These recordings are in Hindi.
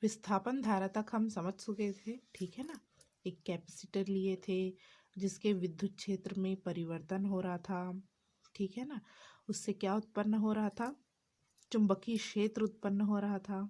विस्थापन धारा तक हम समझ चुके थे, ठीक है ना। एक कैपेसिटर लिए थे जिसके विद्युत क्षेत्र में परिवर्तन हो रहा था, ठीक है ना। उससे क्या उत्पन्न हो रहा था, चुंबकीय क्षेत्र उत्पन्न हो रहा था।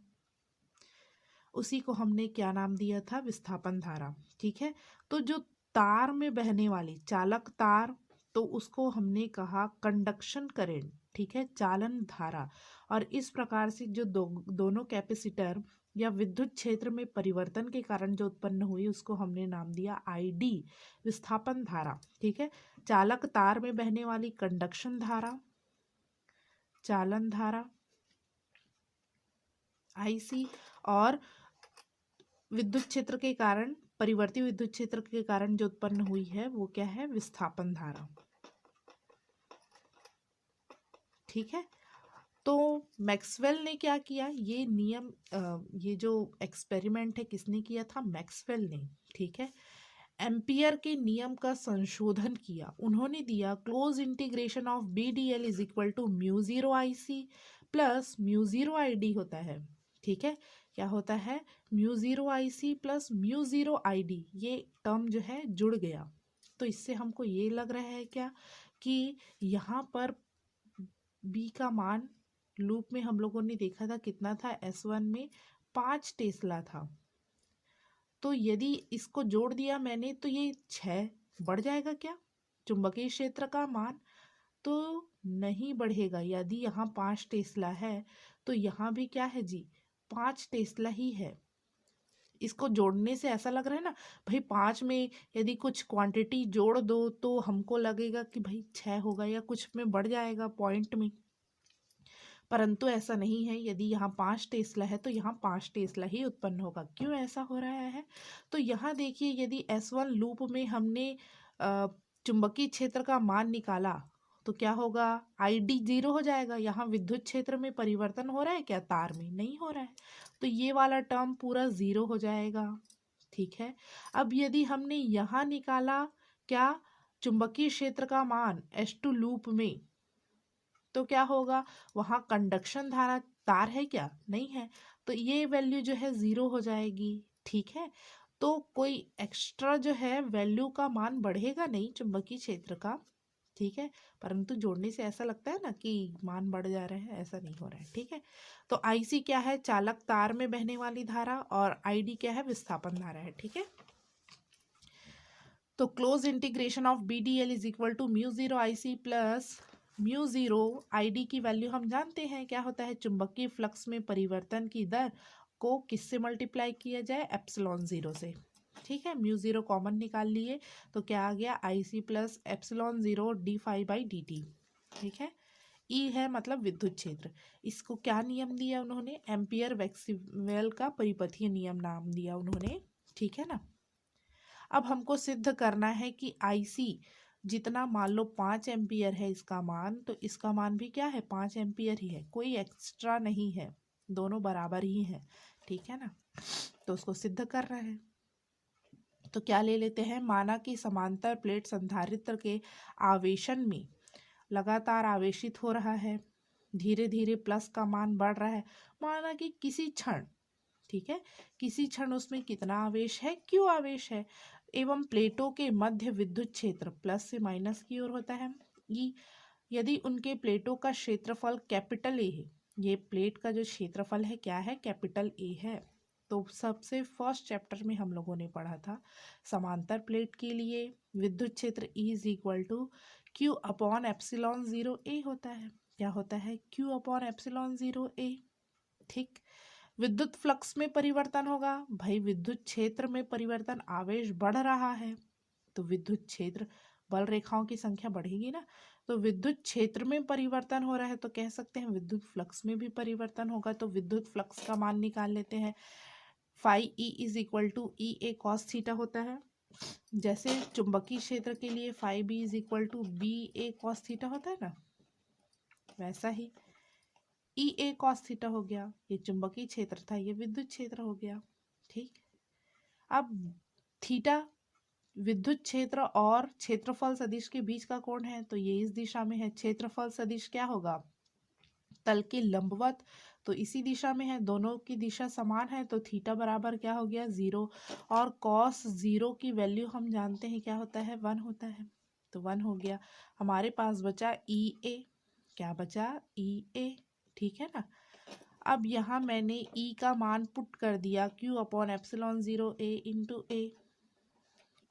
उसी को हमने क्या नाम दिया था, विस्थापन धारा, ठीक है। तो जो तार में बहने वाली चालक तार, तो उसको हमने कहा कंडक्शन करंट, ठीक है, चालन धारा। और इस प्रकार से जो दोनों कैपेसिटर या विद्युत क्षेत्र में परिवर्तन के कारण जो उत्पन्न हुई उसको हमने नाम दिया आईडी, विस्थापन धारा, ठीक है। चालक तार में बहने वाली कंडक्शन धारा, चालन धारा आईसी, और विद्युत क्षेत्र के कारण, परिवर्ती विद्युत क्षेत्र के कारण जो उत्पन्न हुई है वो क्या है, विस्थापन धारा, ठीक है। तो मैक्सवेल ने क्या किया, ये नियम ये जो एक्सपेरिमेंट है किसने किया था, मैक्सवेल ने, ठीक है। एम्पियर के नियम का संशोधन किया। उन्होंने दिया close integration of B D L is equal to mu zero I C plus mu zero I D होता है, ठीक है। क्या होता है, mu zero I C plus mu zero I D, ये टर्म जो है जुड़ गया। तो इससे हमको ये लग रहा है क्या, कि यहाँ पर बी का मान लूप में हम लोगों ने देखा था कितना था, S1 में 5 टेस्ला था। तो यदि इसको जोड़ दिया मैंने तो ये 6 बढ़ जाएगा क्या, चुंबकीय क्षेत्र का मान, तो नहीं बढ़ेगा। यदि यहाँ 5 टेस्ला है तो यहाँ भी क्या है जी, 5 टेस्ला ही है। इसको जोड़ने से ऐसा लग रहा है ना भाई, 5 में यदि कुछ क्वांटिटी जोड़ दो तो हमको लगेगा कि भाई 6 होगा या कुछ में बढ़ जाएगा पॉइंट में, परंतु ऐसा नहीं है। यदि यहाँ 5 टेस्ला है तो यहाँ 5 टेस्ला ही उत्पन्न होगा। क्यों ऐसा हो रहा है, तो यहाँ देखिए, यदि S1 लूप में हमने चुंबकीय क्षेत्र का मान निकाला तो क्या होगा, ID 0 हो जाएगा। यहाँ विद्युत क्षेत्र में परिवर्तन हो रहा है क्या, तार में नहीं हो रहा है, तो ये वाला टर्म पूरा 0 हो जाएगा, ठीक है। अब यदि हमने यहाँ निकाला क्या, चुंबकीय क्षेत्र का मान S2 लूप में, तो क्या होगा, वहाँ कंडक्शन धारा, तार है क्या, नहीं है, तो ये वैल्यू जो है 0 हो जाएगी, ठीक है। तो कोई एक्स्ट्रा जो है वैल्यू का मान बढ़ेगा नहीं चुंबकीय क्षेत्र का, ठीक है। परंतु जोड़ने से ऐसा लगता है ना कि मान बढ़ जा रहा है, ऐसा नहीं हो रहा है, ठीक है। तो आईसी क्या है, चालक तार में बहने वाली धारा, और आईडी क्या है, विस्थापन धारा है, ठीक है। तो close integration of B D L is equal to mu zero I C plus mu zero I D की वैल्यू हम जानते हैं क्या होता है, चुंबकीय फ्लक्स में परिवर्तन की दर को किससे मल्टीप्लाई किया जाए, एप्सिलॉन जीरो से, ठीक है। म्यू जीरो कॉमन निकाल लिए तो क्या आ गया, I C plus epsilon zero D phi by D T, ठीक है। ई है मतलब विद्युत क्षेत्र। इसको क्या नियम दिया उन्होंने, एम्पियर मैक्सवेल का परिपथीय नियम नाम दिया उन्होंने, ठीक है ना। अब हमको सिद्ध करना है कि आईसी जितना, मान लो 5 एम्पियर है इसका मान, तो इसका मान भी क्या है, 5 एम्पियर ही है, कोई एक्स्ट्रा नहीं है, दोनों बराबर ही है, ठीक है ना। तो उसको सिद्ध कर रहे हैं, तो क्या ले लेते हैं, माना कि समांतर प्लेट संधारित्र के आवेशन में लगातार आवेशित हो रहा है, धीरे धीरे प्लस का मान बढ़ रहा है। माना कि किसी क्षण, ठीक है, किसी क्षण उसमें कितना आवेश है, क्यों आवेश है, एवं प्लेटों के मध्य विद्युत क्षेत्र प्लस से माइनस की ओर होता है। यदि उनके प्लेटों का क्षेत्रफल कैपिटल ए है, ये प्लेट का जो क्षेत्रफल है क्या है, कैपिटल ए है। तो सबसे फर्स्ट चैप्टर में हम लोगों ने पढ़ा था, समांतर प्लेट के लिए विद्युत क्षेत्र E is equal to Q upon epsilon zero A होता है। क्या होता है, Q upon epsilon zero A, ठीक। विद्युत फ्लक्स में परिवर्तन होगा, भाई विद्युत क्षेत्र में परिवर्तन, आवेश बढ़ रहा है तो विद्युत क्षेत्र, बल रेखाओं की संख्या बढ़ेगी ना, तो विद्युत क्षेत्र में परिवर्तन हो रहा है तो कह सकते हैं विद्युत फ्लक्स में भी परिवर्तन होगा। तो विद्युत फ्लक्स का मान निकाल लेते हैं, phi E is equal to E A cos theta होता है। जैसे चुंबकीय क्षेत्र के लिए phi B is equal to B A cos theta होता है ना, वैसा ही ई ए कॉस थीटा हो गया, ये चुंबकीय क्षेत्र था, ये विद्युत क्षेत्र हो गया, ठीक। अब थीटा विद्युत क्षेत्र और क्षेत्रफल सदिश के बीच का कोण है, तो ये इस दिशा में है। क्षेत्रफल सदिश क्या होगा, तल के लंबवत तो इसी दिशा में है, दोनों की दिशा समान है, तो थीटा बराबर क्या हो गया 0। और कॉस 0 की वैल्यू हम जानते हैं क्या होता है 1 होता है, तो 1 हो गया। हमारे पास बचा ई ए, क्या बचा ई ए, ठीक है ना। अब यहाँ मैंने ई का मान पुट कर दिया Q upon epsilon 0 A into A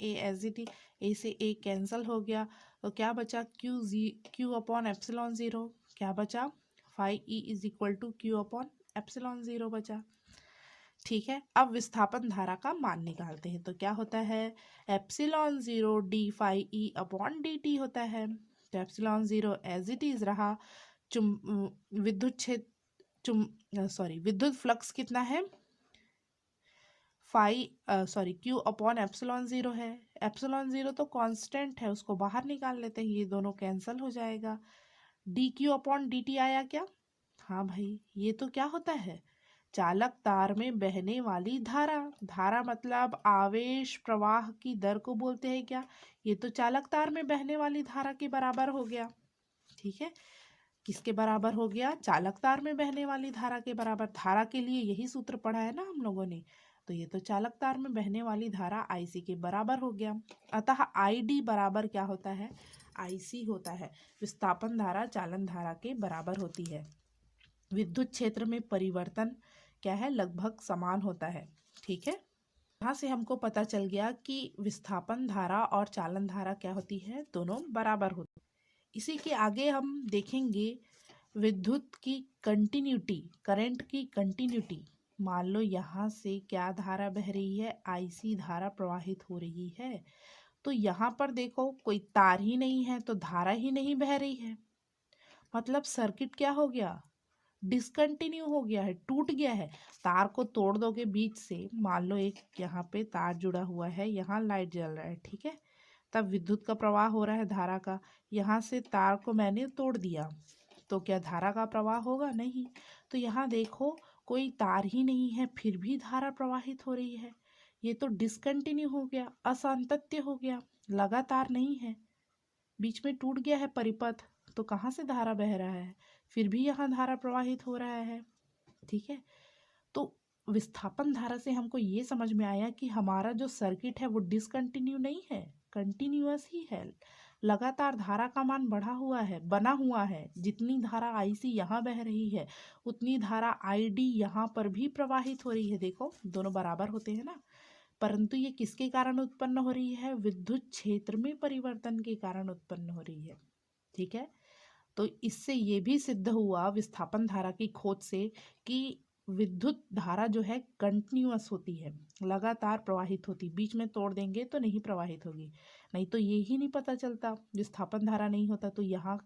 as it, A से ए कैंसिल हो गया, तो क्या बचा Q अपॉन एप्सिलॉन 0, क्या बचा phi E is equal to Q upon epsilon 0 बचा। ठीक है, अब विस्थापन धारा का मान निकालते हैं, तो क्या होता है epsilon 0 D phi E upon D T होता है। तो एप्सिलॉन 0 एज इट इज रहा। विद्युत क्षेत्र विद्युत फ्लक्स कितना है Q अपॉन एप्सिलॉन 0 है। एप्सिलॉन 0 तो कांस्टेंट है, उसको बाहर निकाल लेते हैं, ये दोनों कैंसिल हो जाएगा। D Q upon D T आया क्या, हाँ भाई, ये तो क्या होता है चालक तार में बहने वाली धारा। धारा मतलब आवेश प्रवाह की दर को बोलते हैं क्या, ये तो चालक तार में बहने वाली धारा के बराबर हो गया। ठीक है, किसके बराबर हो गया, चालक तार में बहने वाली धारा के बराबर। धारा के लिए यही सूत्र पढ़ा है ना हम लोगों ने, तो ये तो चालक तार में बहने वाली धारा IC के बराबर हो गया। अतः ID बराबर क्या होता है IC होता है। विस्थापन धारा चालन धारा के बराबर होती है। विद्युत क्षेत्र में परिवर्तन क्या है, लगभग समान होता है। ठीक है, यहाँ से हमको पता चल गया कि विस्थापन धारा और चालन धारा क्या होती है, दोनों बराबर होती है। इसी के आगे हम देखेंगे विद्युत की कंटिन्यूटी, करंट की कंटिन्यूटी। मान लो यहाँ से क्या धारा बह रही है, IC धारा प्रवाहित हो रही है, तो यहाँ पर देखो कोई तार ही नहीं है, तो धारा ही नहीं बह रही है, मतलब सर्किट क्या हो गया, डिसकंटिन्यू हो गया है, टूट गया है। तार को तोड़ दोगे बीच से, मान लो एक यहाँ पे तार जुड़ा हुआ है, यहाँ लाइट जल रहा है, ठीक है, तब विद्युत का प्रवाह हो रहा है धारा का। यहाँ से तार को मैंने तोड़ दिया, तो क्या धारा का प्रवाह होगा, नहीं। तो यहाँ देखो कोई तार ही नहीं है, फिर भी धारा प्रवाहित हो रही है, ये तो डिसकंटिन्यू हो गया, असंतत्य हो गया, लगातार नहीं है, बीच में टूट गया है परिपथ, तो कहाँ से धारा बह रहा है, फिर भी यहाँ धारा प्रवाहित हो रहा है। ठीक है, तो विस्थापन धारा से हमको ये समझ में आया कि हमारा जो सर्किट है वो डिसकंटिन्यू नहीं है, कंटिन्यूअस ही है। लगातार धारा का मान बना हुआ है। जितनी धारा IC यहाँ बह रही है, उतनी धारा ID यहाँ पर भी प्रवाहित हो रही है। देखो दोनों बराबर होते हैं ना, परंतु ये किसके कारण उत्पन्न हो रही है, विद्युत क्षेत्र में परिवर्तन के कारण उत्पन्न हो रही है। ठीक है, तो इससे ये भी सिद्ध हुआ विस्थापन धारा की खोज से कि विद्युत धारा जो है कंटिन्यूअस होती है, लगातार प्रवाहित होती, बीच में तोड़ देंगे तो नहीं प्रवाहित होगी। नहीं तो ये ही नहीं पता चलता, विस्थापन धारा नहीं होता तो यहाँ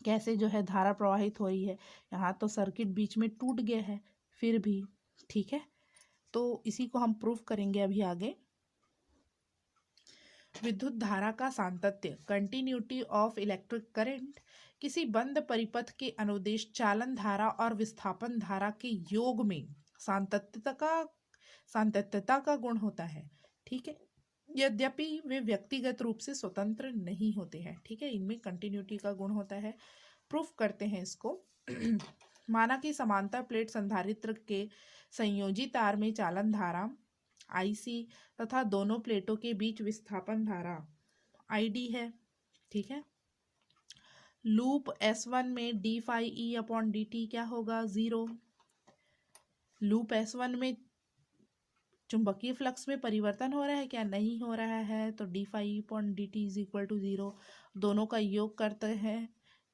कैसे जो है धारा प्रवाहित हो रही है। यहाँ तो सर्किट बीच में टूट गया है फिर भी। ठीक है, तो इसी को हम प्रूफ करेंगे अभी आगे। विद्युत धारा का सातत्य, कंटिन्यूटी ऑफ इलेक्ट्रिक करंट, किसी बंद परिपथ के अनुदेश चालन धारा और विस्थापन धारा के योग में सातत्यता का गुण होता है। ठीक है, यद्यपि वे व्यक्तिगत रूप से स्वतंत्र नहीं होते हैं। ठीक है, इनमें कंटिन्यूटी का गुण होता है। प्रूफ करते हैं इसको। माना कि समांतर प्लेट संधारित्र के संयोजी तार में चालन धारा IC तथा दोनों प्लेटों के बीच विस्थापन धारा ID है। ठीक है, लूप S1 में D phi E upon D T क्या होगा, 0। लूप S1 में चुंबकीय फ्लक्स में परिवर्तन हो रहा है क्या, नहीं हो रहा है, तो D phi upon D T is equal to 0। दोनों का योग करते हैं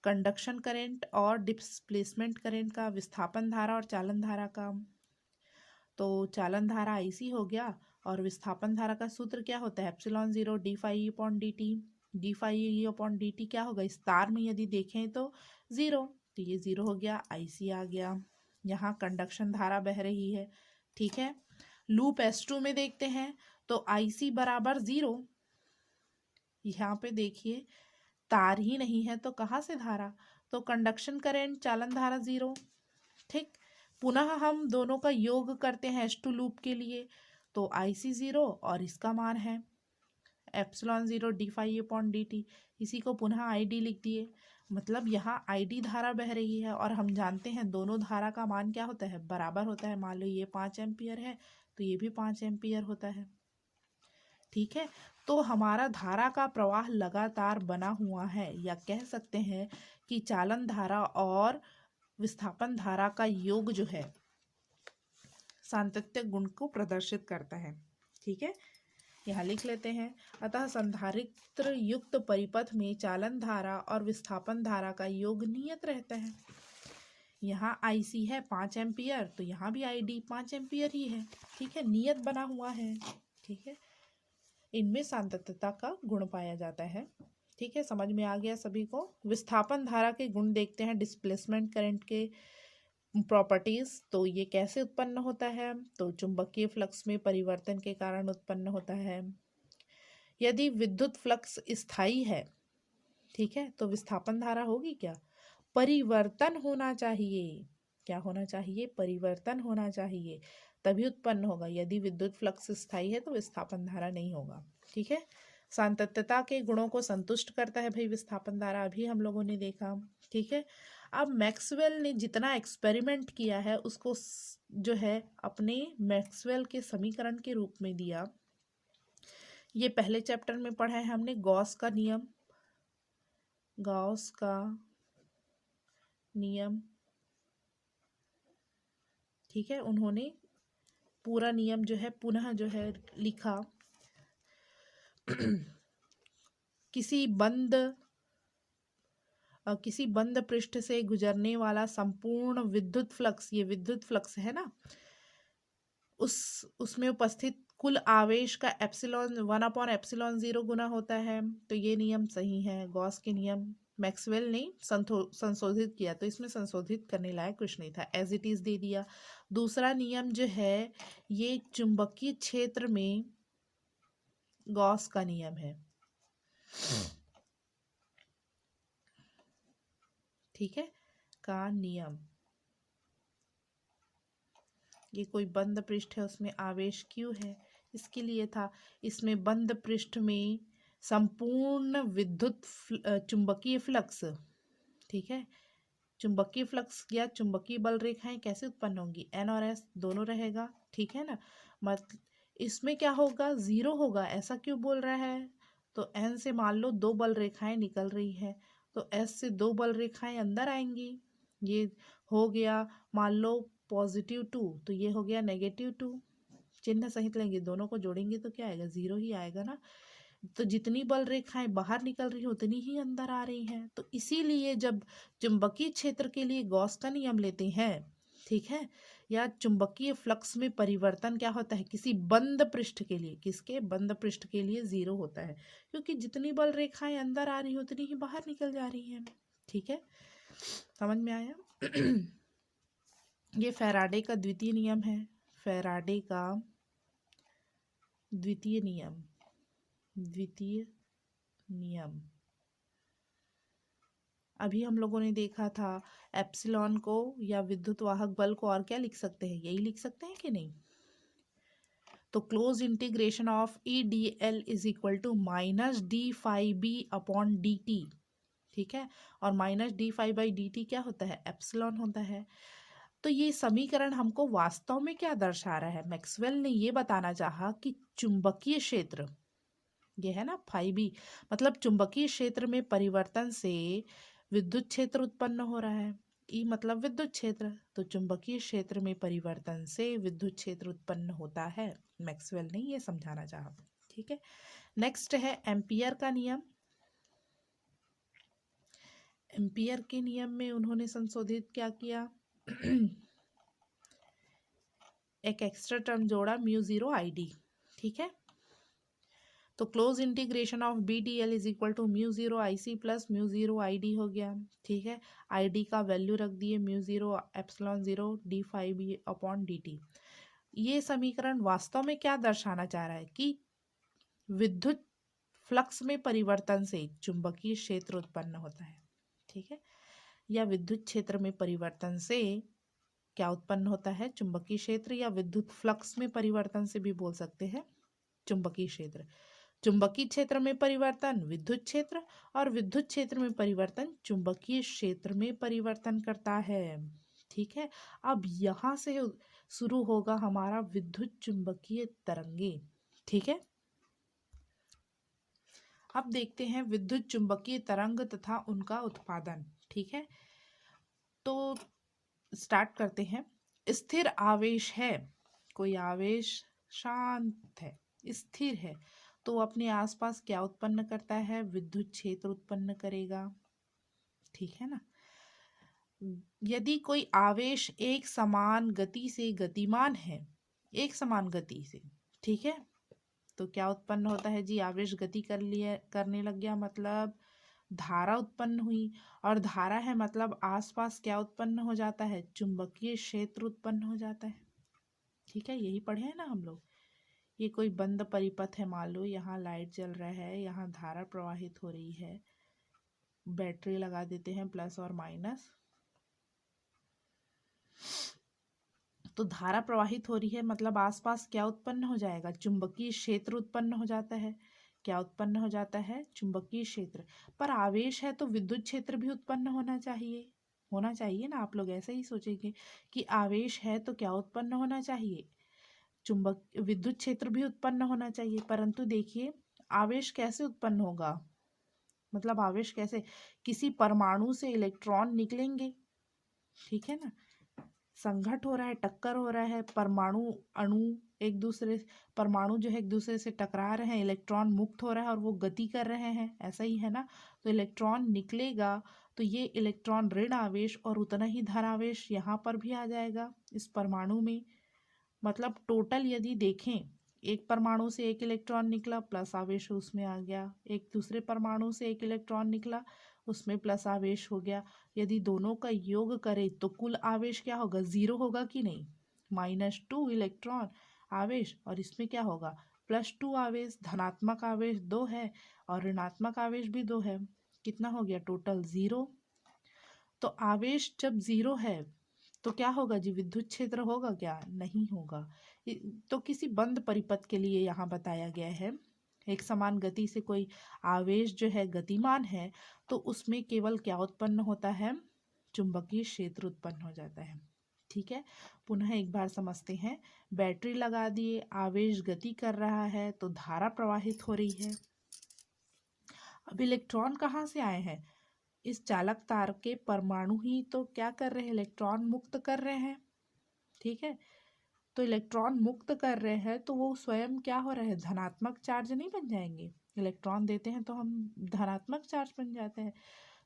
कंडक्शन करंट और डिस्प्लेसमेंट करंट का, विस्थापन धारा और चालन धारा का। तो चालन धारा IC हो गया और विस्थापन धारा का सूत्र क्या होता है, epsilon 0 D phi upon D T. D phi upon D T क्या होगा, इस तार में यदि देखें तो 0, तो ये 0 हो गया, IC आ गया। यहाँ कंडक्शन धारा बह रही है। ठीक है, लूप S2 में देखते हैं तो IC बराबर 0। यहाँ पे देखिए तार ही नहीं है तो कहाँ से धारा, तो कंडक्शन करंट चालन धारा 0। ठीक, पुनः हम दोनों का योग करते हैं S2 लूप के लिए, तो IC 0 और इसका मान है epsilon 0 D phi upon D T. इसी को पुनः ID लिख दिए। मतलब यहाँ आईडी धारा बह रही है और हम जानते हैं दोनों धारा का मान क्या होता है, बराबर होता है। मान लो ये 5 एम्पियर है तो ये भी 5 एम्पियर होता है। ठीक है, तो हमारा धारा का प्रवाह लगातार बना हुआ है, या कह सकते हैं कि चालन धारा और विस्थापन धारा का योग जो है सातत्य गुण को प्रदर्शित करता है। ठीक है, यहाँ लिख लेते हैं। अतः संधारित्र युक्त परिपथ में चालन धारा और विस्थापन धारा का योग नियत रहता है। यहाँ IC है 5 एम्पियर, तो यहाँ भी ID 5 एम्पियर ही है। ठीक है, नियत बना हुआ है। ठीक है, इनमें सातत्यता का गुण पाया जाता है। ठीक है, समझ में आ गया सभी को। विस्थापन धारा के गुण देखते हैं, डिस्प्लेसमेंट करंट के प्रॉपर्टीज। तो ये कैसे उत्पन्न होता है, तो चुंबकीय फ्लक्स में परिवर्तन के कारण उत्पन्न होता है। यदि विद्युत फ्लक्स स्थायी है, ठीक है, तो विस्थापन धारा होगी क्या, परिवर्तन होना चाहिए। क्या होना चाहिए, परिवर्तन होना चाहिए, तभी उत्पन्न होगा। यदि विद्युत फ्लक्स स्थायी है तो विस्थापन धारा नहीं होगा। ठीक है, सातत्यता के गुणों को संतुष्ट करता है भाई विस्थापन धारा, अभी हम लोगों ने देखा। ठीक है, अब मैक्सवेल ने जितना एक्सपेरिमेंट किया है उसको जो है अपने मैक्सवेल के समीकरण के रूप में दिया। ये पहले चैप्टर में पढ़ा है हमने, गॉस का नियम। गॉस का नियम, ठीक है, उन्होंने पूरा नियम जो है पुनः जो है लिखा। किसी बंद पृष्ठ से गुजरने वाला संपूर्ण विद्युत फ्लक्स, ये विद्युत फ्लक्स है ना, उसमें उपस्थित कुल आवेश का एप्सिलॉन 1/एप्सिलॉन 0 गुना होता है। तो ये नियम सही है, गॉस के नियम मैक्सवेल ने संशोधित किया, तो इसमें संशोधित करने लायक कुछ नहीं था, एज इट इज दे दिया। दूसरा नियम जो है ये चुंबकीय क्षेत्र में गॉस का नियम है। ठीक है, का नियम, ये कोई बंद पृष्ठ है उसमें आवेश Q है, इसके लिए था। इसमें बंद पृष्ठ में संपूर्ण विद्युत चुंबकीय फ्लक्स, ठीक है, चुंबकीय फ्लक्स या चुंबकीय बल रेखाएं कैसे उत्पन्न होंगी, N और S दोनों रहेगा। ठीक है ना, मतलब इसमें क्या होगा, 0 होगा। ऐसा क्यों बोल रहा है, तो N से मान लो 2 बल रेखाएं निकल रही है, तो S से 2 बल रेखाएं अंदर आएंगी। ये हो गया मान लो +2, तो ये हो गया -2। चिन्ह सहित लेंगे, दोनों को जोड़ेंगे तो क्या आएगा, 0 ही आएगा ना। तो जितनी बल रेखाएं बाहर निकल रही हैं उतनी ही अंदर आ रही हैं। तो इसीलिए जब चुंबकीय क्षेत्र के लिए गॉस का नियम लेते हैं, ठीक है, या चुंबकीय फ्लक्स में परिवर्तन क्या होता है किसी बंद पृष्ठ के लिए, किसके बंद पृष्ठ के लिए 0 होता है, क्योंकि जितनी बल रेखाएं अंदर आ रही हैं उतनी ही बाहर निकल जा रही हैं। ठीक है, समझ में आया। ये फैराडे का द्वितीय नियम है, फैराडे का द्वितीय नियम, द्वितीय नियम। अभी हम लोगों ने देखा था एप्सिलॉन को या विद्युत वाहक बल को और क्या लिख सकते हैं, यही लिख सकते हैं कि नहीं। तो close integration of EdL is equal to -d∅b/dt। ठीक है, और -d∅/dt क्या होता है, एप्सिलॉन होता है। तो ये समीकरण हमको वास्तव में क्या दर्शा रहा है, मैक्सवेल ने ये बताना चाहा कि चुंबकीय क्षेत्र, ये है ना φb, मतलब चुंबकीय क्षेत्र में परिवर्तन से विद्युत क्षेत्र उत्पन्न हो रहा है। ई मतलब विद्युत क्षेत्र, तो चुंबकीय क्षेत्र में परिवर्तन से विद्युत क्षेत्र उत्पन्न होता है। मैक्सवेल ने ये समझाना चाहा। ठीक है, नेक्स्ट है एम्पियर का नियम। एम्पियर के नियम में उन्होंने संशोधित क्या किया, एक एक्स्ट्रा टर्म जोड़ा μ0ID। ठीक है, तो close integration of BdL is equal to μ0IC plus μ0ID हो गया। ठीक है, ID का वैल्यू रख दिए μ0ε0 d∅b/dt। ये समीकरण वास्तव में क्या दर्शाना चाह रहा है कि विद्युत फ्लक्स में परिवर्तन से चुंबकीय क्षेत्र उत्पन्न होता है। ठीक है, या विद्युत क्षेत्र में परिवर्तन से क्या उत्पन्न होता है, चुंबकीय क्षेत्र, या विद्युत फ्लक्स में परिवर्तन से भी बोल सकते हैं चुंबकीय क्षेत्र। चुंबकीय क्षेत्र में परिवर्तन विद्युत क्षेत्र, और विद्युत क्षेत्र में परिवर्तन चुंबकीय क्षेत्र में परिवर्तन करता है। ठीक है, अब यहाँ से शुरू होगा हमारा विद्युत चुंबकीय तरंगे। ठीक है, अब देखते हैं विद्युत चुंबकीय तरंग तथा उनका उत्पादन। ठीक है, तो स्टार्ट करते हैं। स्थिर आवेश है, कोई आवेश शांत है, स्थिर है, तो अपने आसपास क्या उत्पन्न करता है? विद्युत क्षेत्र उत्पन्न करेगा। ठीक है ना। यदि कोई आवेश एक समान गति से गतिमान है, एक समान गति से, ठीक है, तो क्या उत्पन्न होता है जी? आवेश गति करने लग गया, मतलब धारा उत्पन्न हुई, और धारा है मतलब आसपास क्या उत्पन्न हो जाता है? चुंबकीय क्षेत्र उत्पन्न हो जाता है। ठीक है, यही पढ़े हैं ना हम लोग। ये कोई बंद परिपथ है, मान लो यहाँ लाइट जल रहा है, यहाँ धारा प्रवाहित हो रही है, बैटरी लगा देते हैं प्लस और माइनस, तो धारा प्रवाहित हो रही है मतलब आसपास क्या उत्पन्न हो जाएगा? चुंबकीय क्षेत्र उत्पन्न हो जाता है। क्या उत्पन्न हो जाता है? चुंबकीय क्षेत्र। पर आवेश है तो विद्युत क्षेत्र भी उत्पन्न होना चाहिए, होना चाहिए ना। आप लोग ऐसे ही सोचेंगे कि आवेश है तो क्या उत्पन्न होना चाहिए? विद्युत क्षेत्र भी उत्पन्न होना चाहिए। परंतु देखिए, आवेश कैसे उत्पन्न होगा? मतलब आवेश कैसे? किसी परमाणु से इलेक्ट्रॉन निकलेंगे, ठीक है ना, संघट हो रहा है, टक्कर हो रहा है, परमाणु अणु एक दूसरे, परमाणु जो है एक दूसरे से टकरा रहे हैं, इलेक्ट्रॉन मुक्त हो रहा है और वो गति कर रहे हैं, ऐसा ही है ना। तो इलेक्ट्रॉन निकलेगा तो ये इलेक्ट्रॉन ऋण आवेश और उतना ही धनावेश यहाँ पर भी आ जाएगा इस परमाणु में। मतलब टोटल यदि देखें, एक परमाणु से एक इलेक्ट्रॉन निकला, प्लस आवेश उसमें आ गया, एक दूसरे परमाणु से एक इलेक्ट्रॉन निकला, उसमें प्लस आवेश हो गया। यदि दोनों का योग करें तो कुल आवेश क्या होगा? जीरो होगा कि नहीं? -2 इलेक्ट्रॉन आवेश, और इसमें क्या होगा? +2 आवेश। धनात्मक आवेश 2 है और ऋणात्मक आवेश भी 2 है। कितना हो गया टोटल? 0। तो आवेश जब 0 है तो क्या होगा जी? विद्युत क्षेत्र होगा क्या? नहीं होगा। तो किसी बंद परिपथ के लिए यहाँ बताया गया है, एक समान गति से कोई आवेश जो है गतिमान है, तो उसमें केवल क्या उत्पन्न होता है? चुंबकीय क्षेत्र उत्पन्न हो जाता है। ठीक है, पुनः एक बार समझते हैं। बैटरी लगा दिए, आवेश गति कर रहा है तो धारा प्रवाहित हो रही है। अब इलेक्ट्रॉन कहाँ से आए हैं? इस चालक तार के परमाणु ही तो क्या कर रहे हैं? इलेक्ट्रॉन मुक्त कर रहे हैं। ठीक है, तो इलेक्ट्रॉन मुक्त कर रहे हैं तो वो स्वयं क्या हो रहे हैं? धनात्मक चार्ज नहीं बन जाएंगे? इलेक्ट्रॉन देते हैं तो हम धनात्मक चार्ज बन जाते हैं।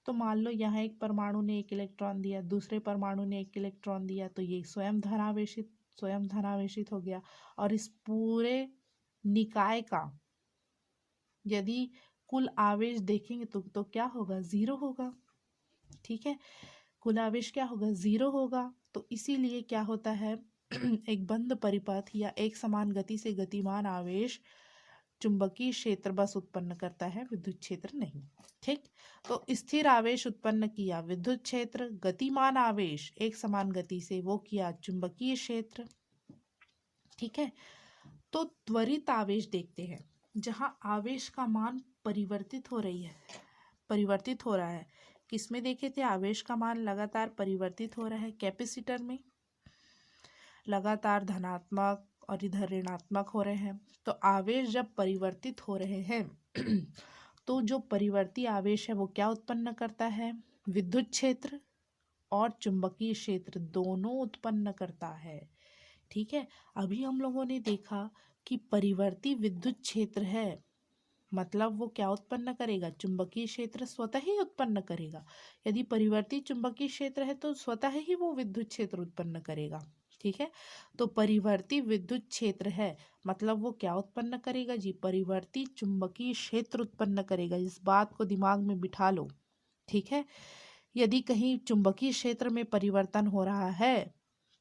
तो मान लो यहाँ एक परमाणु ने एक इलेक्ट्रॉन दिया, दूसरे परमाणु ने एक इलेक्ट्रॉन दिया, तो ये स्वयं धनावेशित हो गया। और इस पूरे निकाय का यदि कुल आवेश देखेंगे तो क्या होगा? 0 होगा। ठीक है, कुल आवेश क्या होगा? 0 होगा। तो इसीलिए क्या होता है एक बंद परिपथ या एक समान गति से गतिमान आवेश चुंबकीय क्षेत्र बस उत्पन्न करता है, विद्युत क्षेत्र नहीं। ठीक, तो स्थिर आवेश उत्पन्न किया विद्युत क्षेत्र, गतिमान आवेश एक समान गति से वो किया चुंबकीय क्षेत्र। ठीक है, तो त्वरित आवेश देखते हैं, जहां आवेश का मान परिवर्तित हो रहा है। किसमें देखे थे? आवेश का मान लगातार परिवर्तित हो रहा है, कैपेसिटर में लगातार धनात्मक और इधर ऋणात्मक हो रहे हैं। तो आवेश जब परिवर्तित हो रहे हैं तो जो परिवर्ती आवेश है वो क्या उत्पन्न करता है? विद्युत क्षेत्र और चुंबकीय क्षेत्र दोनों उत्पन्न करता है। ठीक है, अभी हम लोगों ने देखा कि परिवर्ती विद्युत क्षेत्र है, मतलब वो क्या उत्पन्न करेगा? चुंबकीय क्षेत्र स्वतः ही उत्पन्न करेगा। यदि परिवर्ती चुंबकीय क्षेत्र है तो स्वतः ही वो विद्युत क्षेत्र उत्पन्न करेगा। ठीक है, तो परिवर्ती विद्युत क्षेत्र है मतलब वो क्या उत्पन्न करेगा जी? परिवर्ती चुंबकीय क्षेत्र उत्पन्न करेगा। इस बात को दिमाग में बिठा लो। ठीक है, यदि कहीं चुंबकीय क्षेत्र में परिवर्तन हो रहा है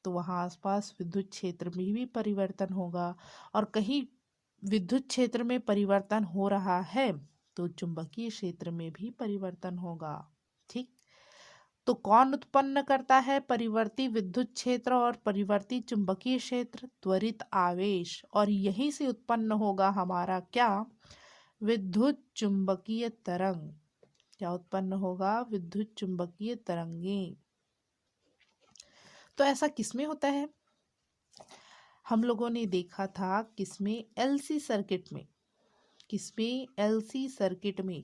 तो वहाँ आसपास विद्युत क्षेत्र में भी परिवर्तन होगा, और कहीं विद्युत क्षेत्र में परिवर्तन हो रहा है तो चुंबकीय क्षेत्र में भी परिवर्तन होगा। ठीक, तो कौन उत्पन्न करता है परिवर्ती विद्युत क्षेत्र और परिवर्ती चुंबकीय क्षेत्र? त्वरित आवेश। और यहीं से उत्पन्न होगा हमारा क्या? विद्युत चुंबकीय तरंग, क्या उत्पन्न होगा? विद्युत चुंबकीय तरंगें। तो ऐसा किसमें होता है? हम लोगों ने देखा था किसमें? एलसी सर्किट में। किसमें? एलसी सर्किट में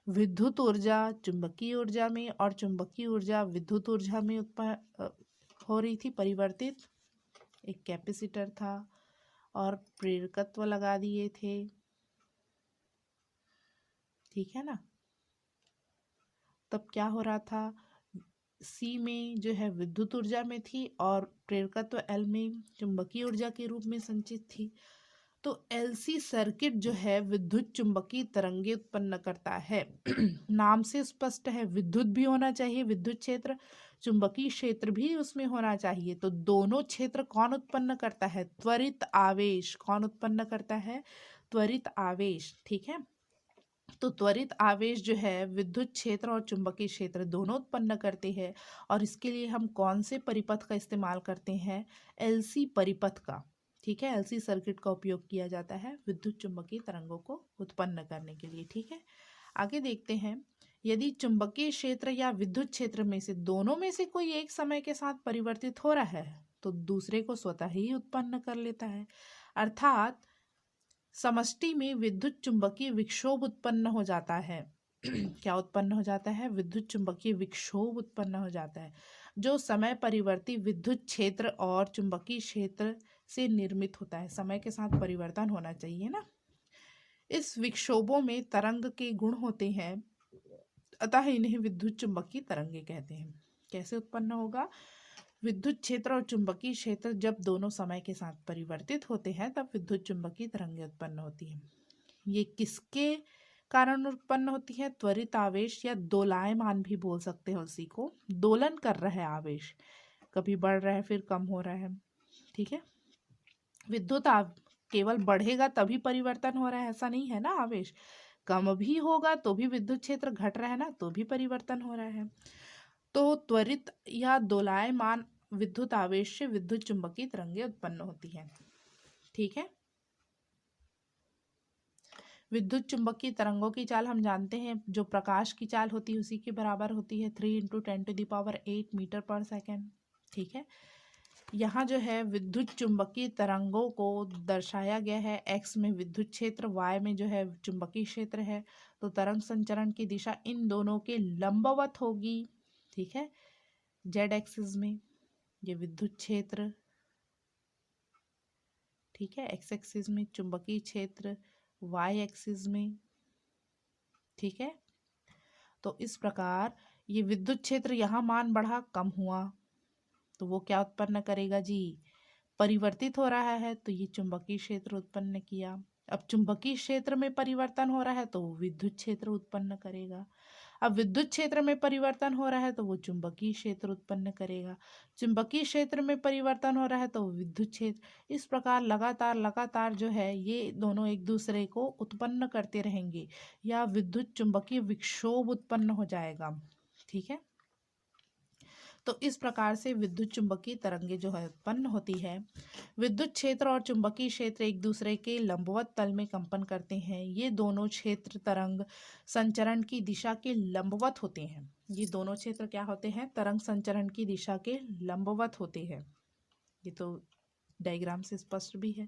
विद्युत ऊर्जा चुंबकीय ऊर्जा में और चुंबकीय ऊर्जा विद्युत ऊर्जा में उत्पन्न हो रही थी, परिवर्तित। एक कैपेसिटर था और प्रेरकत्व लगा दिए थे, ठीक है ना। तब क्या हो रहा था? सी में जो है विद्युत ऊर्जा में थी और प्रेरकत्व एल में चुंबकीय ऊर्जा के रूप में संचित थी। तो एलसी सर्किट जो है विद्युत चुंबकीय तरंगे उत्पन्न करता है। नाम से स्पष्ट है, विद्युत भी होना चाहिए, विद्युत क्षेत्र, चुंबकीय क्षेत्र भी उसमें होना चाहिए। तो दोनों क्षेत्र कौन उत्पन्न करता है? त्वरित आवेश। कौन उत्पन्न करता है? त्वरित आवेश, ठीक है। तो त्वरित आवेश जो है विद्युत क्षेत्र और चुंबकीय क्षेत्र दोनों उत्पन्न करते हैं। और इसके लिए हम कौन से परिपथ का इस्तेमाल करते हैं? एलसी परिपथ का, ठीक है। एलसी सर्किट का उपयोग किया जाता है विद्युत चुंबकीय तरंगों को उत्पन्न करने के लिए, ठीक है। आगे देखते हैं, यदि चुंबकीय क्षेत्र या विद्युत क्षेत्र में से दोनों में से कोई एक समय के साथ परिवर्तित हो रहा है तो दूसरे को स्वतः ही उत्पन्न कर लेता है। अर्थात समष्टि में विद्युत चुंबकीय विक्षोभ उत्पन्न हो जाता है। क्या उत्पन्न हो जाता है? विद्युत चुंबकीय विक्षोभ उत्पन्न हो जाता है, जो समय परिवर्ती विद्युत क्षेत्र और चुंबकीय क्षेत्र से निर्मित होता है। समय के साथ परिवर्तन होना चाहिए ना। इस विक्षोभों में तरंग के गुण होते हैं, अतः इन्हें विद्युत चुंबकीय तरंगे कहते हैं। कैसे उत्पन्न होगा? विद्युत क्षेत्र और चुंबकीय क्षेत्र जब दोनों समय के साथ परिवर्तित होते हैं तब विद्युत चुंबकीय तरंगें उत्पन्न होती हैं। ये किसके कारण उत्पन्न होती है? त्वरित आवेश या दोलायमान भी बोल सकते हैं उसी को। दोलन कर रहा है आवेश, कभी बढ़ रहा है फिर कम हो रहा है, ठीक है। विद्युत केवल बढ़ेगा तभी परिवर्तन हो रहा है ऐसा नहीं है ना। आवेश कम भी होगा तो भी विद्युत क्षेत्र घट रहा है ना, तो भी परिवर्तन हो रहा है। तो त्वरित या दोलायमान विद्युत आवेश से विद्युत चुंबकीय तरंगें उत्पन्न होती हैं, ठीक है। विद्युत चुंबकीय तरंगों की चाल हम जानते हैं, जो प्रकाश की चाल होती है उसी के बराबर होती है, 3 × 10⁸ मीटर पर सेकेंड, ठीक है। यहाँ जो है विद्युत चुंबकीय तरंगों को दर्शाया गया है, एक्स में विद्युत क्षेत्र, वाई में जो है चुंबकीय क्षेत्र है। तो तरंग संचरण की दिशा इन दोनों के लंबवत होगी, ठीक है। जेड एक्सिस में ये विद्युत क्षेत्र, ठीक है, एक्स एक्सिस में चुंबकीय क्षेत्र, वाई एक्सिस में, ठीक है। तो इस प्रकार ये विद्युत क्षेत्र यहाँ मान बढ़ा कम हुआ तो वो क्या उत्पन्न करेगा जी? परिवर्तित हो रहा है तो ये चुंबकीय क्षेत्र उत्पन्न किया। अब चुंबकीय क्षेत्र में परिवर्तन हो रहा है तो वो विद्युत क्षेत्र उत्पन्न करेगा। अब विद्युत क्षेत्र में परिवर्तन हो रहा है तो वो चुंबकीय क्षेत्र उत्पन्न करेगा। चुंबकीय क्षेत्र में परिवर्तन हो रहा है तो वो विद्युत क्षेत्र। इस प्रकार लगातार लगातार जो है ये दोनों एक दूसरे को उत्पन्न करते रहेंगे या विद्युत चुंबकीय विक्षोभ उत्पन्न हो जाएगा, ठीक है। तो इस प्रकार से विद्युत चुंबकीय तरंगे जो है उत्पन्न होती है। विद्युत क्षेत्र और चुंबकीय क्षेत्र एक दूसरे के लंबवत तल में कंपन करते हैं। ये दोनों क्षेत्र तरंग संचरण की दिशा के लंबवत होते हैं। ये दोनों क्षेत्र क्या होते हैं? तरंग संचरण की दिशा के लंबवत होते हैं। ये तो डायग्राम से स्पष्ट भी है,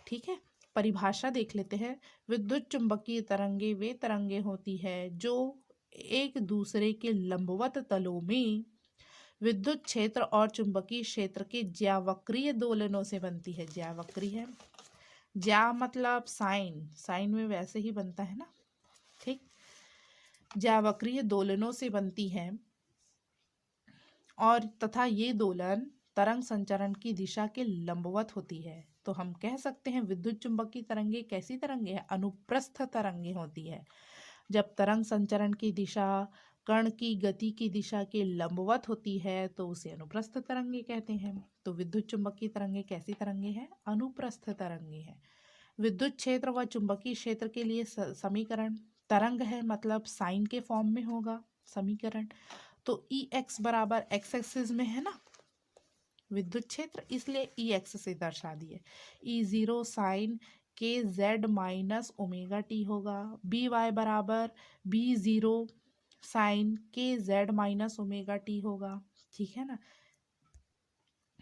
ठीक है। परिभाषा देख लेते हैं। विद्युत चुंबकीय तरंगे वे तरंगे होती है जो एक दूसरे के लंबवत तलों में विद्युत क्षेत्र और चुंबकीय क्षेत्र के ज्यावक्रीय दोलनों से बनती है। ज्यावक्रीय, ज्या मतलब साइन, साइन में वैसे ही बनता है ना, ठीक। ज्यावक्रीय दोलनों से बनती है और तथा ये दोलन तरंग संचरण की दिशा के लंबवत होती है। तो हम कह सकते हैं विद्युत चुंबकीय तरंगे कैसी तरंगे हैं? अनुप्रस्थ तरंगे होती है। जब तरंग संचरण की दिशा कण की गति की दिशा के लंबवत होती है तो उसे अनुप्रस्थ तरंगे कहते हैं। तो विद्युत चुंबकीय तरंगे कैसी तरंगे हैं? अनुप्रस्थ तरंगे हैं। विद्युत क्षेत्र व चुंबकीय क्षेत्र के लिए समीकरण, तरंग है मतलब साइन के फॉर्म में होगा समीकरण। तो ई एक्स बराबर एक्स एक्सिस में है ना विद्युत क्षेत्र, इसलिए ई एक्स से दर्शा दिए। ई जीरो साइन के जेड माइनस ओमेगा टी होगा। बी वाई बराबर बी ज़ीरो साइन के जेड माइनस ओमेगा टी होगा। ठीक है ना।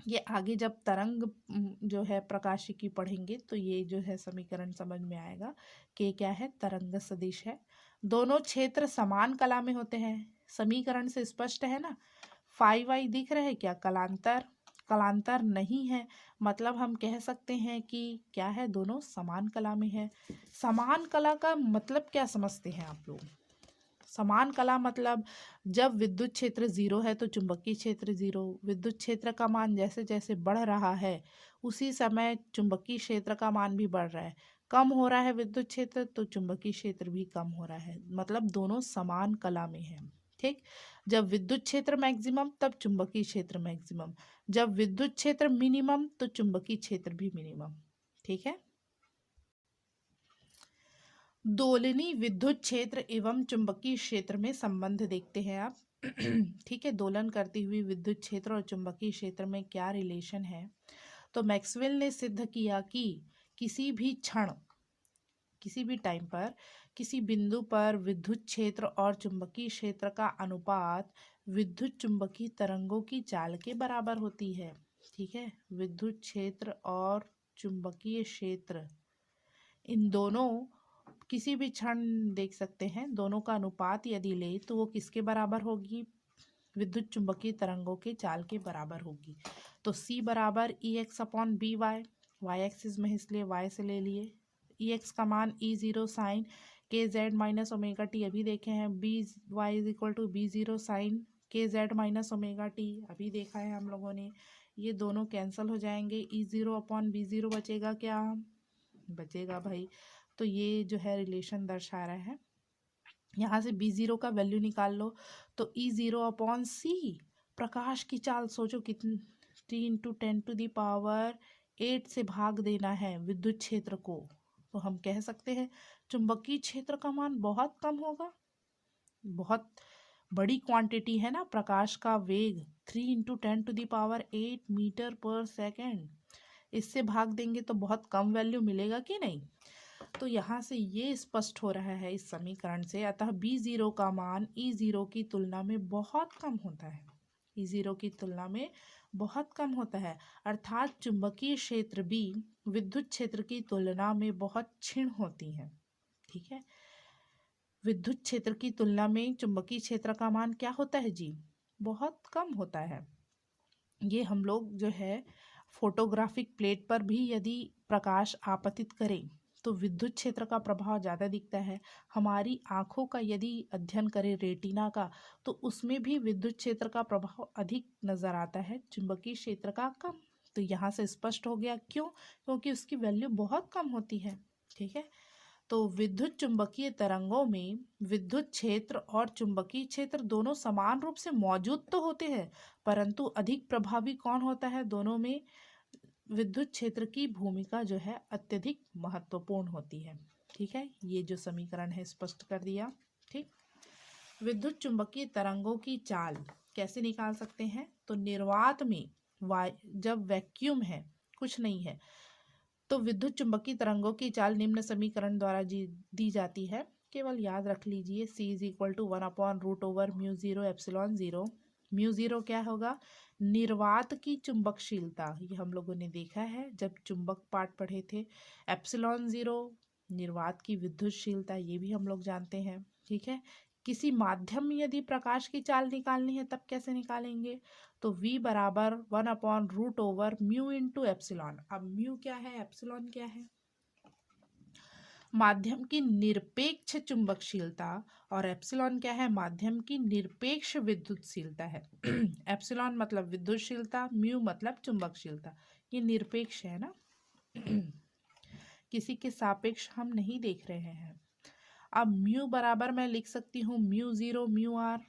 ये आगे जब तरंग जो है प्रकाशिकी पढ़ेंगे तो ये जो है समीकरण समझ में आएगा कि क्या है, तरंग सदिश है। दोनों क्षेत्र समान कला में होते हैं, समीकरण से स्पष्ट है ना। फाई वाई दिख रहे हैं क्या, कलांतर, कलांतर नहीं है, मतलब हम कह सकते हैं कि क्या है, दोनों समान कला में है। समान कला का मतलब क्या समझते हैं आप लोग? समान कला मतलब जब विद्युत क्षेत्र जीरो है तो चुंबकीय क्षेत्र जीरो। विद्युत क्षेत्र का मान जैसे जैसे बढ़ रहा है उसी समय चुंबकीय क्षेत्र का मान भी बढ़ रहा है। कम हो रहा है विद्युत क्षेत्र तो चुंबकीय क्षेत्र भी कम हो रहा है, मतलब दोनों समान कला में है। ठीक। जब विद्युत क्षेत्र मैक्सिमम तब चुंबकीय क्षेत्र मैक्सिमम, जब विद्युत क्षेत्र मिनिमम तो चुंबकीय क्षेत्र भी मिनिमम। ठीक है। दोलनी विद्युत क्षेत्र एवं चुंबकीय क्षेत्र में संबंध देखते हैं आप। ठीक है, दोलन करती हुई विद्युत क्षेत्र और चुंबकीय क्षेत्र में क्या रिलेशन है। तो मैक्सवेल ने सिद्ध किया कि किसी भी क्षण, किसी भी टाइम पर, किसी बिंदु पर विद्युत क्षेत्र और चुंबकीय क्षेत्र का अनुपात विद्युत चुंबकीय तरंगों की चाल के बराबर होती है। ठीक है, विद्युत क्षेत्र और चुंबकीय क्षेत्र इन दोनों किसी भी क्षण देख सकते हैं, दोनों का अनुपात यदि ले तो वो किसके बराबर होगी, विद्युत चुंबकीय तरंगों के चाल के बराबर होगी। तो C बराबर E X upon B Y, Y axis में इसलिए वाई से ले लिए। ई एक्स का मान ई ज़ीरो साइन के जेड माइनस ओमेगा टी अभी देखे हैं। B Y is equal to B zero sine के जेड माइनस ओमेगा टी अभी देखा है हम लोगों ने। ये दोनों कैंसिल हो जाएंगे, E zero upon B zero बचेगा, क्या बचेगा भाई। तो ये जो है रिलेशन दर्शा रहा है। यहाँ से बी ज़ीरो का वैल्यू निकाल लो तो ई ज़ीरो अपॉन सी, प्रकाश की चाल सोचो कितनी, 3 × 10⁸ से भाग देना है विद्युत क्षेत्र को। तो हम कह सकते हैं चुंबकीय क्षेत्र का मान बहुत कम होगा, बहुत बड़ी क्वांटिटी है ना, प्रकाश का वेग 3 × 10⁸ मीटर पर सेकेंड, इससे भाग देंगे तो बहुत कम वैल्यू मिलेगा कि नहीं। तो यहाँ से ये स्पष्ट हो रहा है इस समीकरण से, अतः बी ज़ीरो का मान ई ज़ीरो की तुलना में बहुत कम होता है, ई ज़ीरो की तुलना में बहुत कम होता है, अर्थात चुंबकीय क्षेत्र भी विद्युत क्षेत्र की तुलना में बहुत क्षीण होती हैं। ठीक है, विद्युत क्षेत्र की तुलना में चुंबकीय क्षेत्र का मान क्या होता है जी, बहुत कम होता है। ये हम लोग जो है फोटोग्राफिक प्लेट पर भी यदि प्रकाश आपतित करें तो विद्युत क्षेत्र का प्रभाव ज़्यादा दिखता है। हमारी आँखों का यदि अध्ययन करें रेटिना का तो उसमें भी विद्युत क्षेत्र का प्रभाव अधिक नज़र आता है, चुंबकीय क्षेत्र का कम। तो यहाँ से स्पष्ट हो गया, क्यों, क्योंकि उसकी वैल्यू बहुत कम होती है। ठीक है, तो विद्युत चुंबकीय तरंगों में विद्युत क्षेत्र और चुंबकीय क्षेत्र दोनों समान रूप से मौजूद तो होते हैं, परंतु अधिक प्रभावी कौन होता है, दोनों में विद्युत क्षेत्र की भूमिका जो है अत्यधिक महत्वपूर्ण होती है। ठीक है, ये जो समीकरण है स्पष्ट कर दिया। ठीक, विद्युत चुंबकीय तरंगों की चाल कैसे निकाल सकते हैं, तो निर्वात में जब वैक्यूम है, कुछ नहीं है, तो विद्युत चुंबकीय तरंगों की चाल निम्न समीकरण द्वारा दी जाती है। केवल याद रख लीजिए, C is equal to 1/√μ0 ε0। Mu zero क्या होगा, निर्वात की चुंबकशीलता, ये हम लोगों ने देखा है जब चुंबक पाठ पढ़े थे। एप्सिलॉन ज़ीरो निर्वात की विद्युतशीलता, ये भी हम लोग जानते हैं। ठीक है, किसी माध्यम में यदि प्रकाश की चाल निकालनी है तब कैसे निकालेंगे, तो V बराबर 1/√μ इंटू एप्सिलॉन। अब म्यू क्या है, एप्सिलॉन क्या है, माध्यम की निरपेक्ष चुंबकशीलता, और एप्सिलॉन क्या है, माध्यम की निरपेक्ष विद्युतशीलता है। एप्सिलॉन मतलब विद्युतशीलता, म्यू मतलब चुंबकशीलता, ये निरपेक्ष है ना, किसी के सापेक्ष हम नहीं देख रहे हैं। अब म्यू बराबर मैं लिख सकती हूँ म्यू ज़ीरो म्यू आर।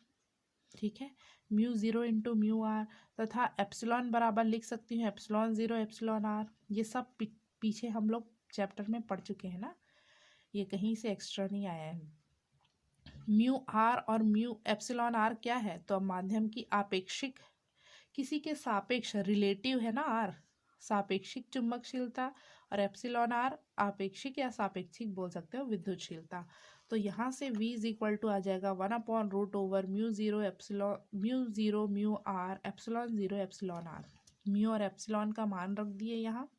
ठीक है, mu zero into mu R, तथा एप्सिलॉन बराबर लिख सकती हूँ एप्सिलॉन ज़ीरो एप्सिलॉन आर। ये सब पीछे हम लोग चैप्टर में पढ़ चुके हैं ना, ये कहीं से एक्स्ट्रा नहीं आया है। म्यू आर और म्यू एप्सिलॉन आर क्या है, तो माध्यम की आपेक्षिक, किसी के सापेक्ष, रिलेटिव है ना आर, सापेक्षिक चुंबकशीलता और एप्सिलॉन आर आपेक्षिक या सापेक्षिक बोल सकते हो विद्युतशीलता। तो यहाँ से V इज इक्वल टू आ जाएगा 1/√ओवर mu R epsilon 0 epsilon R. Mu और एप्सिलॉन का मान रख दिए यहाँ,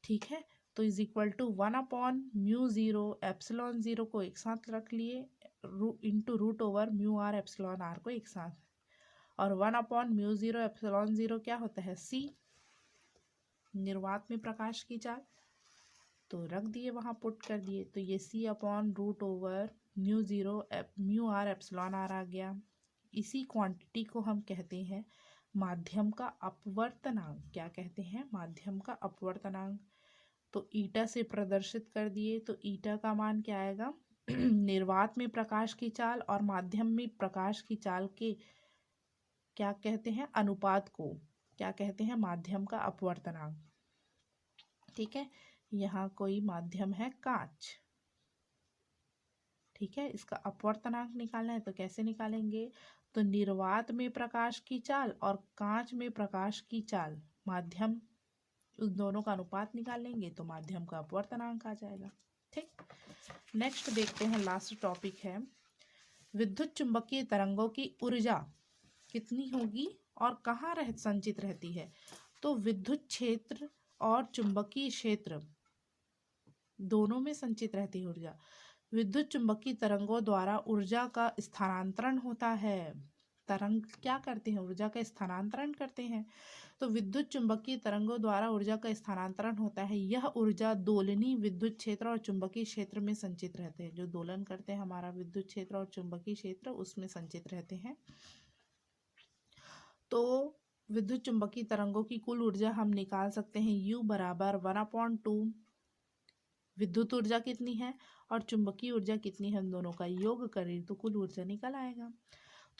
ठीक है। तो इज इक्वल टू 1/μ0 एप्सिलॉन 0 को एक साथ रख लिए into √mu R epsilon R को एक साथ, और 1/μ0 एप्सिलॉन 0 क्या होता है C, निर्वात में प्रकाश की चाल, तो रख दिए वहाँ पुट कर दिए। तो ये C/√μ0 एप्सिलॉन आर आ गया। इसी क्वांटिटी को हम कहते हैं माध्यम का अपवर्तनांक। क्या कहते हैं? माध्यम का अपवर्तनांक। तो ईटा से प्रदर्शित कर दिए, तो ईटा का मान क्या आएगा? निर्वात में प्रकाश की चाल और माध्यम में प्रकाश की चाल के क्या कहते हैं? अनुपात को क्या कहते हैं? माध्यम का अपवर्तनांक। ठीक है, यहाँ कोई माध्यम है कांच, ठीक है, इसका अपवर्तनांक निकालना है तो कैसे निकालेंगे? तो निर्वात में प्रकाश की चाल और कांच में प्रकाश की चाल, माध्यम, उस दोनों का अनुपात निकालेंगे तो माध्यम का अपवर्तनांक आ जाएगा। ठीक, नेक्स्ट देखते हैं, लास्ट टॉपिक है विद्युत चुंबकीय तरंगों की ऊर्जा कितनी होगी और कहाँ संचित रहती है। तो विद्युत क्षेत्र और चुंबकीय क्षेत्र दोनों में संचित रहती है ऊर्जा। विद्युत चुंबकीय तरंगों द्वारा ऊर्जा का स्थानांतरण होता है। तरंग क्या करते हैं? ऊर्जा का स्थानांतरण करते हैं। तो विद्युत चुंबकीय तरंगों द्वारा ऊर्जा का स्थानांतरण होता है। यह ऊर्जा दोलनीय विद्युत क्षेत्र और चुंबकीय क्षेत्र में संचित रहते हैं। जो दोलन करते हैं हमारा विद्युत क्षेत्र और चुंबकीय क्षेत्र, उसमें संचित रहते हैं। तो विद्युत चुंबकीय तरंगों की कुल ऊर्जा हम निकाल सकते हैं U बराबर 1/2 विद्युत ऊर्जा कितनी है और चुंबकीय ऊर्जा कितनी है, हम दोनों का योग करें तो कुल ऊर्जा निकल आएगा।